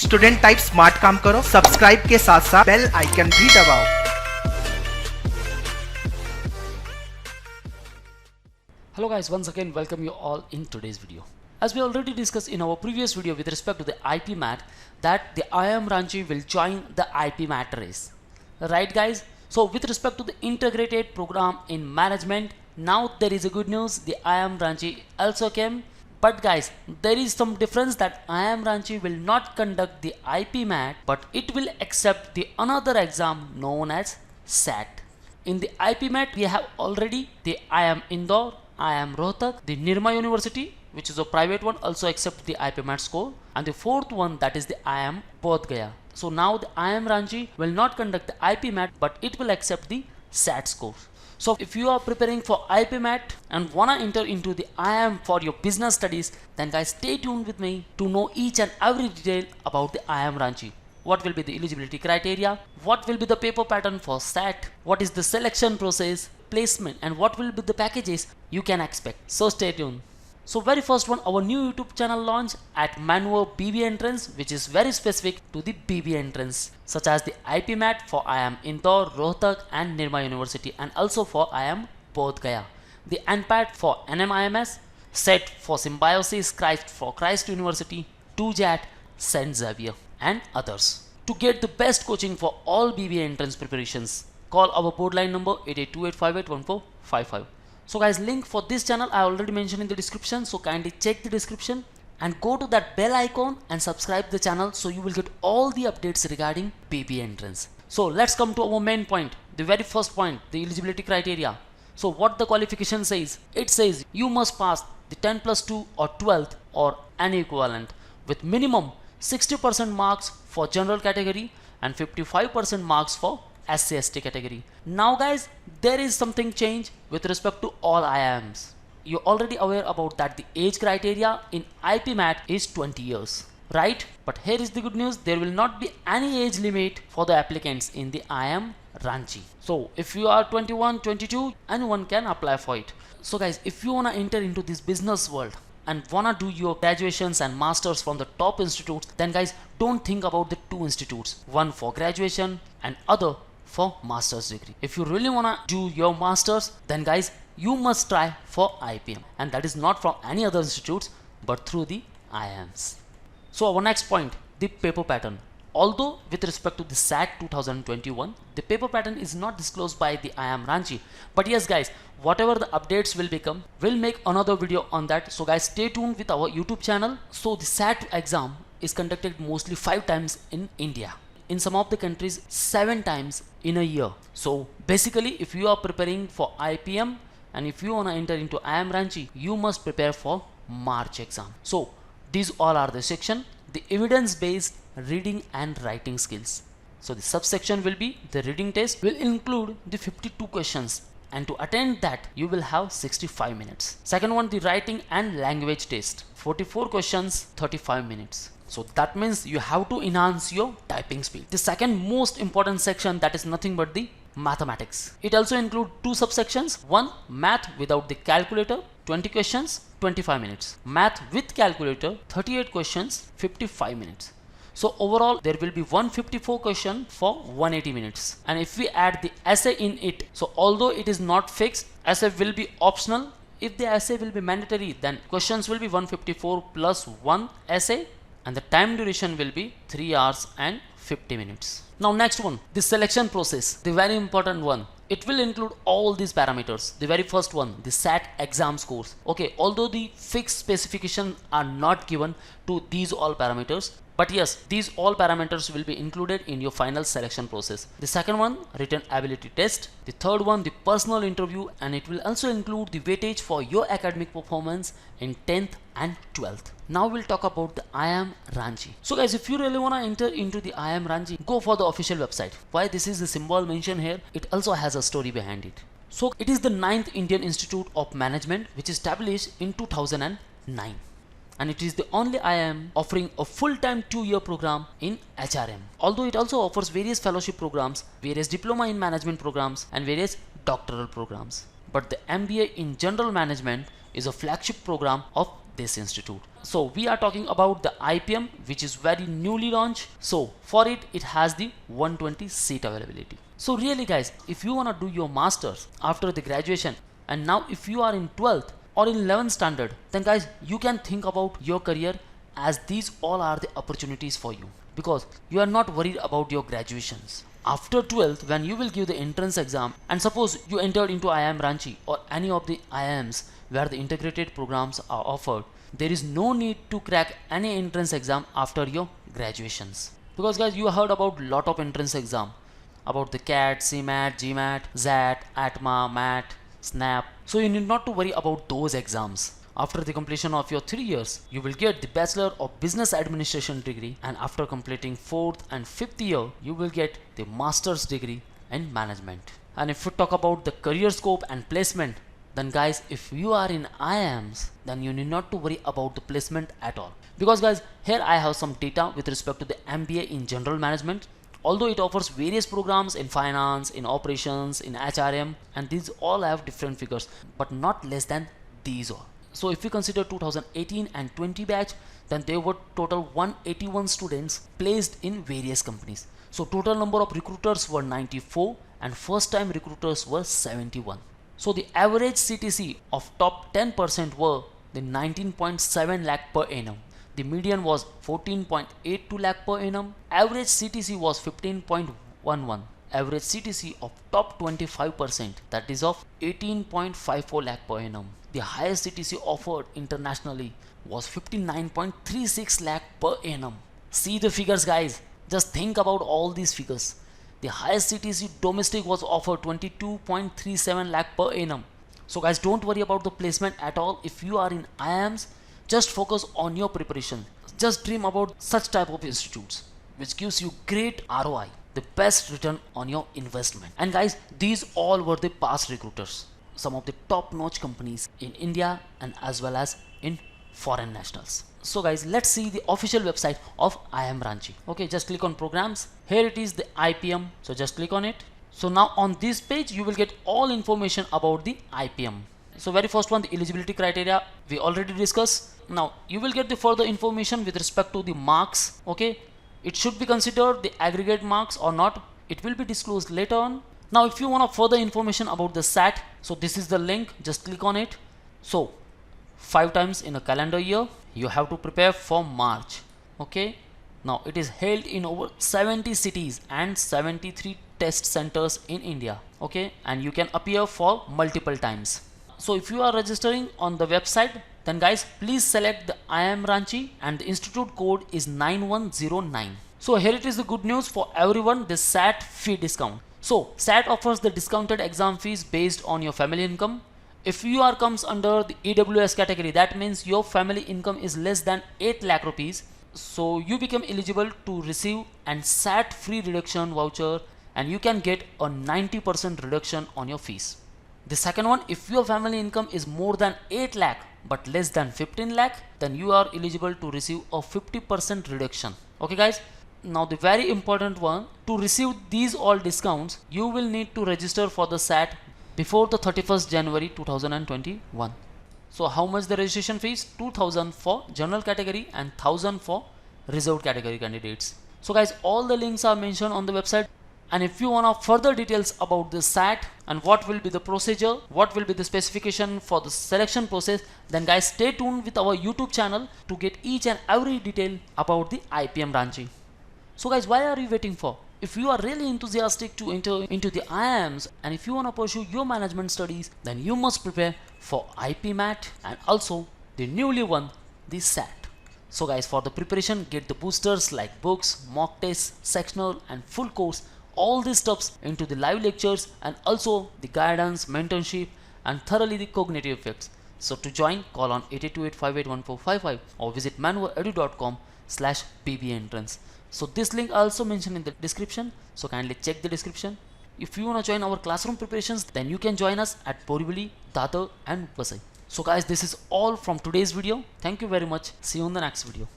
Student type smart काम करो, subscribe के साथ साथ बेल आइकन भी दबाओ। Hello guys, once again welcome you all in today's video. As we already discussed in our previous video with respect to the IP MAT, that the IIM Ranchi will join the IP MAT race. Right guys? So with respect to the integrated program in management, now there is a good news, the IIM Ranchi also came. But guys, there is some difference that IIM Ranchi will not conduct the IP MAT, but it will accept the another exam known as SAT. In the IP MAT, we have already the IIM Indore, IIM Rohtak, the Nirma University, which is a private one, also accept the IP MAT score, and the fourth one, that is the IIM Bodh Gaya. So now the IIM Ranchi will not conduct the IP MAT, but it will accept the SAT score. So if you are preparing for IP MAT and wanna enter into the IIM for your business studies, then guys stay tuned with me to know each and every detail about the IIM Ranchi. What will be the eligibility criteria, what will be the paper pattern for SAT, what is the selection process, placement, and what will be the packages you can expect. So stay tuned. So very first one, our new YouTube channel launch at Manwar BB entrance, which is very specific to the BB entrance, such as the IP MAT for IIM Indore, Rohtak and Nirma University, and also for IIM Bodh Gaya. The NPAT for NMIMS, SET for Symbiosis, Christ for Christ University, 2JAT, St. Xavier and others. To get the best coaching for all BB entrance preparations, call our board line number 8828581455. So guys, link for this channel I already mentioned in the description, so kindly check the description and go to that bell icon and subscribe the channel so you will get all the updates regarding BB entrance. So let's come to our main point, the very first point, the eligibility criteria. So what the qualification says, it says you must pass the 10+2 or 12th or any equivalent with minimum 60% marks for general category and 55% marks for SC/ST category. Now guys, there is something change with respect to all IIMs. You're already aware about that the age criteria in IP MAT is 20 years, right? But here is the good news, there will not be any age limit for the applicants in the IIM Ranchi. So if you are 21, 22, anyone can apply for it. So guys, if you wanna enter into this business world and wanna do your graduations and masters from the top institutes, then guys don't think about the two institutes, one for graduation and other for master's degree. If you really wanna do your masters, then guys you must try for IPM, and that is not from any other institutes but through the IIMs. So our next point, the paper pattern. Although with respect to the SAT 2021, the paper pattern is not disclosed by the IIM Ranchi, but yes guys, whatever the updates will become, we'll make another video on that. So guys, stay tuned with our YouTube channel. So the SAT exam is conducted mostly 5 times in India. In some of the countries 7 times in a year. So basically if you are preparing for IPM and if you want to enter into IIM Ranchi, you must prepare for March exam. So these all are the section, the evidence based reading and writing skills. So the subsection will be the reading test will include the 52 questions, and to attend that you will have 65 minutes. Second one, the writing and language test, 44 questions, 35 minutes. So that means you have to enhance your typing speed. The second most important section, that is nothing but the mathematics. It also includes 2 subsections. One, math without the calculator, 20 questions, 25 minutes. Math with calculator, 38 questions, 55 minutes. So overall there will be 154 question for 180 minutes. And if we add the essay in it, so although it is not fixed, essay will be optional. If the essay will be mandatory, then questions will be 154 plus 1 essay, and the time duration will be 3 hours and 50 minutes. Now next one, the selection process, the very important one. It will include all these parameters. The very first one, the SAT exam scores. Okay, although the fixed specifications are not given to these all parameters, but yes, these all parameters will be included in your final selection process. The second one, written ability test. The third one, the personal interview, and it will also include the weightage for your academic performance in 10th and 12th. Now we'll talk about the IIM Ranchi. So guys, if you really want to enter into the IIM Ranchi, go for the official website. Why this is the symbol mentioned here, it also has a story behind it. So it is the 9th Indian Institute of Management, which is established in 2009. And it is the only IIM offering a full-time 2-year program in HRM. Although it also offers various fellowship programs, various diploma in management programs, and various doctoral programs. But the MBA in General Management is a flagship program of this institute. So we are talking about the IPM, which is very newly launched. So for it, it has the 120 seat availability. So really guys, if you want to do your masters after the graduation, and now if you are in 12th or in 11th standard, then guys, you can think about your career, as these all are the opportunities for you, because you are not worried about your graduations. After 12th, when you will give the entrance exam, and suppose you entered into IIM Ranchi or any of the IIMs where the integrated programs are offered, there is no need to crack any entrance exam after your graduations. Because guys, you heard about lot of entrance exam, about the CAT, CMAT, GMAT, ZAT, ATMA, MAT, SNAP. So you need not to worry about those exams. After the completion of your 3 years, you will get the Bachelor of Business Administration degree, and after completing 4th and 5th year, you will get the Master's degree in Management. And if you talk about the career scope and placement, then guys, if you are in IIMs, then you need not to worry about the placement at all. Because guys, here I have some data with respect to the MBA in General Management. Although it offers various programs in finance, in operations, in HRM, and these all have different figures, but not less than these all. So if we consider 2018 and 20 batch, then there were total 181 students placed in various companies. So total number of recruiters were 94 and first time recruiters were 71. So the average CTC of top 10% were the 19.7 lakh per annum. The median was 14.82 lakh per annum. Average CTC was 15.11. Average CTC of top 25%, that is of 18.54 lakh per annum. The highest CTC offered internationally was 59.36 lakh per annum. See the figures guys, just think about all these figures. The highest CTC domestic was offered 22.37 lakh per annum. So guys, don't worry about the placement at all. If you are in IIMs, just focus on your preparation. Just dream about such type of institutes which gives you great ROI, the best return on your investment. And guys, these all were the past recruiters, some of the top-notch companies in India and as well as in foreign nationals. So guys, let's see the official website of IIM Ranchi. Okay, just click on programs. Here it is, the IPM. So just click on it. So now on this page, you will get all information about the IPM. So very first one, the eligibility criteria, we already discussed. Now you will get the further information with respect to the marks. Okay, it should be considered the aggregate marks or not. It will be disclosed later on. Now if you want further information about the SAT, so this is the link, just click on it. So 5 times in a calendar year, you have to prepare for March. Okay, now it is held in over 70 cities and 73 test centers in India. Okay, and you can appear for multiple times. So if you are registering on the website, then guys, please select the IIM Ranchi and the institute code is 9109. So here it is the good news for everyone, the SAT fee discount. So SAT offers the discounted exam fees based on your family income. If you are comes under the EWS category, that means your family income is less than 8 lakh rupees. So you become eligible to receive an SAT free reduction voucher, and you can get a 90% reduction on your fees. The second one, if your family income is more than 8 lakh but less than 15 lakh, then you are eligible to receive a 50% reduction. Okay guys, now the very important one, to receive these all discounts, you will need to register for the SAT before the 31st January 2021. So how much the registration fees? 2000 for general category and 1000 for reserved category candidates. So guys, all the links are mentioned on the website. And if you want further details about the SAT and what will be the procedure, what will be the specification for the selection process, then guys, stay tuned with our YouTube channel to get each and every detail about the IPM Ranchi. So guys, why are you waiting for? If you are really enthusiastic to enter into the IIMs and if you want to pursue your management studies, then you must prepare for IPMAT and also the newly won the SAT. So guys, for the preparation, get the boosters like books, mock tests, sectional and full course, all these stuffs into the live lectures and also the guidance, mentorship and thoroughly the cognitive effects. So to join, call on 8828581455 or visit manueredu.com/bb-entrance. So this link I also mentioned in the description, so kindly check the description. If you want to join our classroom preparations, then you can join us at Borivali, Dadar and Vasai. So guys, this is all from today's video. Thank you very much. See you in the next video.